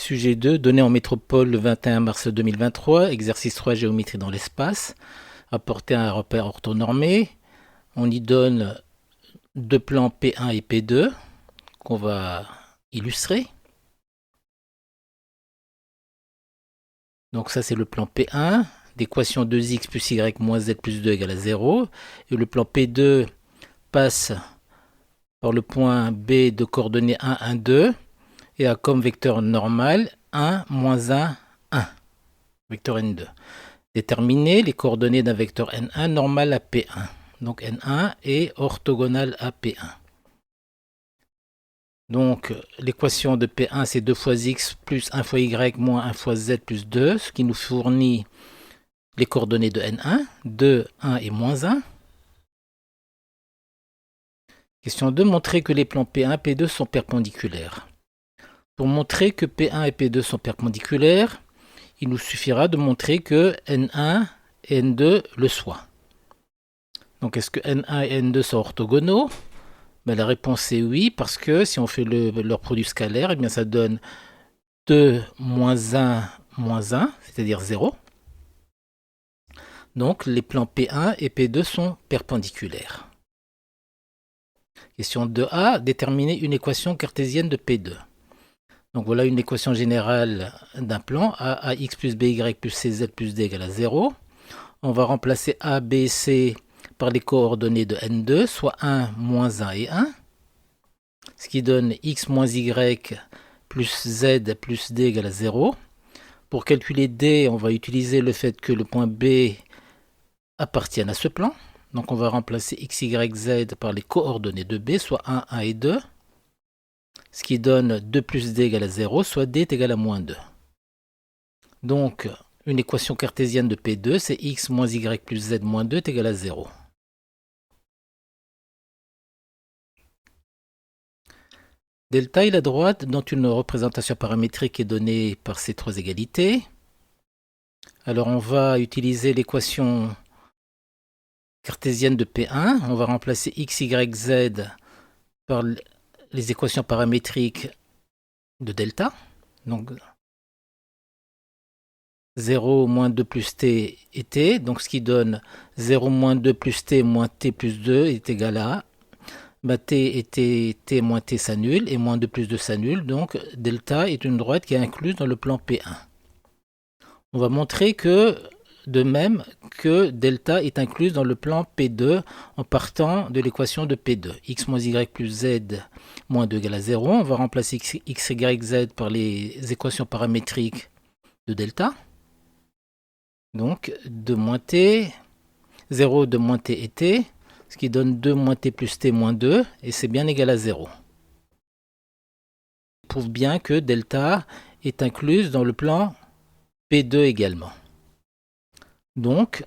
Sujet 2, données en métropole le 21 mars 2023, exercice 3, géométrie dans l'espace, apporter un repère orthonormé. On y donne deux plans P1 et P2 qu'on va illustrer. Donc ça c'est le plan P1, d'équation 2x plus y moins z plus 2 égale à 0. Et le plan P2 passe par le point B de coordonnées 1, 1, 2 et a comme vecteur normal 1, moins 1, 1, vecteur N2. Déterminer les coordonnées d'un vecteur N1 normal à P1. Donc N1 est orthogonal à P1. Donc l'équation de P1 c'est 2 fois x plus 1 fois y moins 1 fois z plus 2, ce qui nous fournit les coordonnées de N1, 2, 1 et moins 1. Question 2, montrer que les plans P1 et P2 sont perpendiculaires. Pour montrer que P1 et P2 sont perpendiculaires, il nous suffira de montrer que N1 et N2 le soient. Donc est-ce que N1 et N2 sont orthogonaux? La réponse est oui, parce que si on fait leur produit scalaire, eh bien ça donne 2 moins 1 moins 1, c'est-à-dire 0. Donc les plans P1 et P2 sont perpendiculaires. Question 2a, déterminer une équation cartésienne de P2. Donc voilà une équation générale d'un plan, ax plus by plus cz plus d égale à 0. On va remplacer a, b, c par les coordonnées de N2, soit 1, moins 1 et 1. Ce qui donne x moins y plus z plus d égale à 0. Pour calculer d, on va utiliser le fait que le point B appartienne à ce plan. Donc on va remplacer x, y, z par les coordonnées de B, soit 1, 1 et 2. Ce qui donne 2 plus d égale à 0, soit d est égal à moins 2. Donc une équation cartésienne de P2, c'est x moins y plus z moins 2 est égal à 0. Delta est la droite dont une représentation paramétrique est donnée par ces trois égalités. Alors on va utiliser l'équation cartésienne de P1. On va remplacer x, y, z par les équations paramétriques de delta. Donc 0 moins 2 plus t et t. Donc ce qui donne 0 moins 2 plus t moins t plus 2 est égal à t et t moins t s'annulent et moins 2 plus 2 s'annulent. Donc delta est une droite qui est incluse dans le plan P1. On va montrer que de même que delta est incluse dans le plan P2 en partant de l'équation de P2. X moins y plus z moins 2 égale à 0. On va remplacer x, y, z par les équations paramétriques de delta. Donc 2 moins t, 0, 2 moins t et t, ce qui donne 2 moins t plus t moins 2, et c'est bien égal à 0. On prouve bien que delta est incluse dans le plan P2 également. Donc,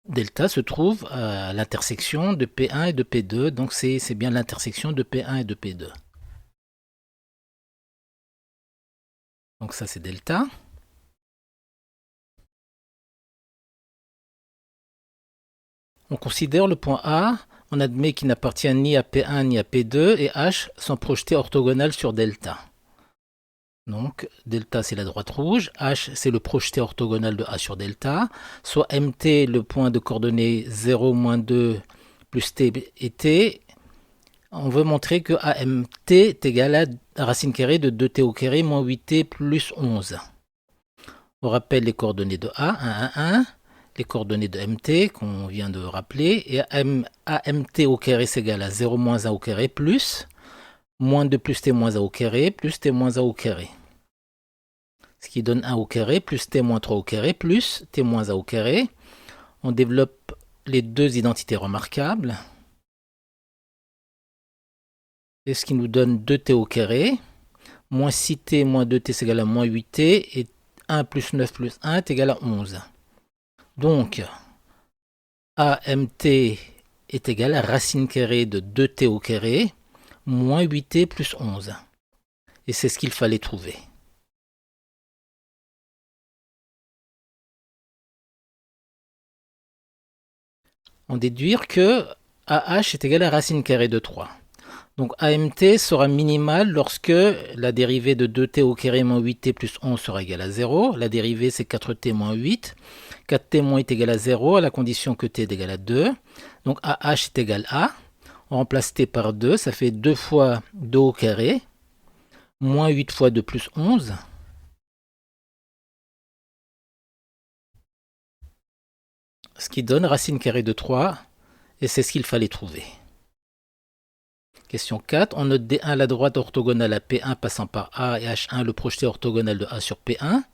delta se trouve à l'intersection de P1 et de P2, donc c'est bien l'intersection de P1 et de P2. Donc ça c'est delta. On considère le point A, on admet qu'il n'appartient ni à P1 ni à P2, et H sont projetés orthogonales sur delta. Donc delta c'est la droite rouge, H c'est le projeté orthogonal de A sur delta, soit MT le point de coordonnées 0, moins 2 plus T et T. On veut montrer que AMT est égal à racine carrée de 2T au carré moins 8T plus 11. On rappelle les coordonnées de A, 1, 1, 1, les coordonnées de MT qu'on vient de rappeler, et AMT au carré c'est égal à 0 moins 1 au carré plus moins 2 plus T moins 1 au carré plus T moins 1 au carré. Ce qui donne 1 au carré plus T moins 3 au carré plus T moins 1 au carré. On développe les deux identités remarquables. Et ce qui nous donne 2t au carré, moins 6t moins 2t c'est égal à moins 8t, et 1 plus 9 plus 1 est égal à 11. Donc, AMT est égal à racine carrée de 2t au carré, moins 8t plus 11. Et c'est ce qu'il fallait trouver. On déduire que AH est égal à racine carrée de 3. Donc AMT sera minimal lorsque la dérivée de 2t au carré moins 8t plus 11 sera égale à 0. La dérivée c'est 4t moins 8. 4t moins 8 égale à 0 à la condition que t est égal à 2. Donc AH est égal à, on remplace t par 2, ça fait 2 fois 2 au carré, moins 8 fois 2 plus 11. Ce qui donne racine carrée de 3, et c'est ce qu'il fallait trouver. Question 4, on note D1 la droite orthogonale à P1 passant par A et H1 le projeté orthogonal de A sur P1.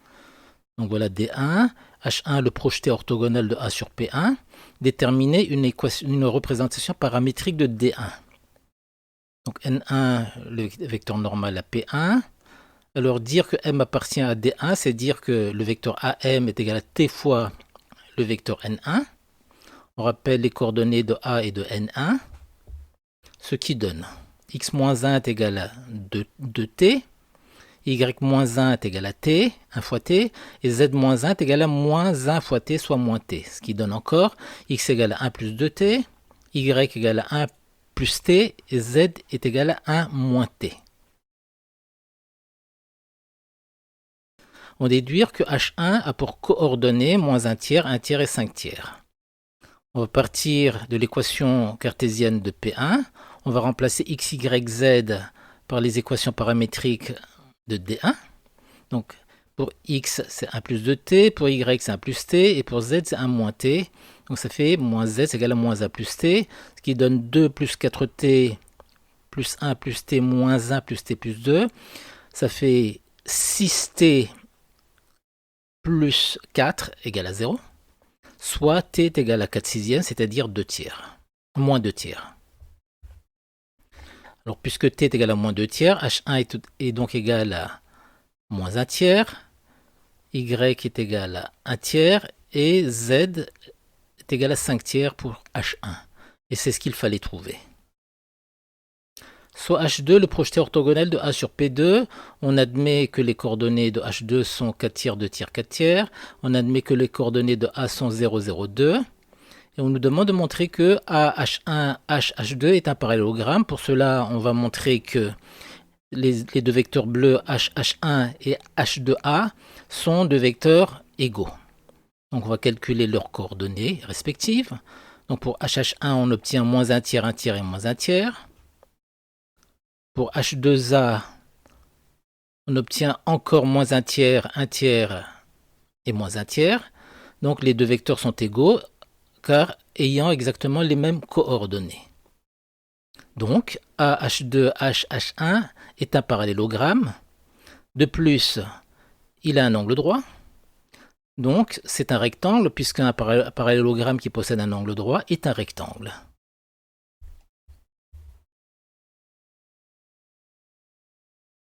Donc voilà D1, H1 le projeté orthogonal de A sur P1. Déterminer une représentation paramétrique de D1. Donc N1, le vecteur normal à P1. Alors dire que M appartient à D1, c'est dire que le vecteur AM est égal à T fois le vecteur N1. On rappelle les coordonnées de A et de N1. Ce qui donne x-1 est égal à 2t, y-1 est égal à t, 1 fois t, et z-1 est égal à moins 1 fois t, soit moins t. Ce qui donne encore x égale à 1 plus 2t, y égale à 1 plus t, et z est égal à 1 moins t. On déduit que H1 a pour coordonnées moins 1 tiers et 5 tiers. On va partir de l'équation cartésienne de P1. On va remplacer x, y, z par les équations paramétriques de D1. Donc pour x, c'est 1 plus 2t, pour y, c'est 1 plus t, et pour z, c'est 1 moins t. Donc ça fait moins z égale à moins 1 plus t, ce qui donne 2 plus 4t plus 1 plus t moins 1 plus t plus 2. Ça fait 6t plus 4 égale à 0. Soit t est égal à 4 sixièmes, c'est-à-dire 2 tiers, moins 2 tiers. Alors, puisque t est égal à moins 2 tiers, H1 est donc égal à moins 1 tiers, y est égal à 1 tiers, et z est égal à 5 tiers pour H1. Et c'est ce qu'il fallait trouver. Soit H2, le projeté orthogonal de A sur P2, on admet que les coordonnées de H2 sont 4 tiers, 2 tiers, 4 tiers. On admet que les coordonnées de A sont 0, 0, 2. Et on nous demande de montrer que AH1, HH2 est un parallélogramme. Pour cela, on va montrer que les deux vecteurs bleus HH1 et H2A sont deux vecteurs égaux. Donc on va calculer leurs coordonnées respectives. Donc pour HH1, on obtient moins 1 tiers et moins 1 tiers. Pour H2A, on obtient encore moins 1 tiers et moins 1 tiers. Donc les deux vecteurs sont égaux, car ayant exactement les mêmes coordonnées. Donc AH2, HH1 est un parallélogramme. De plus, il a un angle droit. Donc c'est un rectangle, puisqu'un parallélogramme qui possède un angle droit est un rectangle.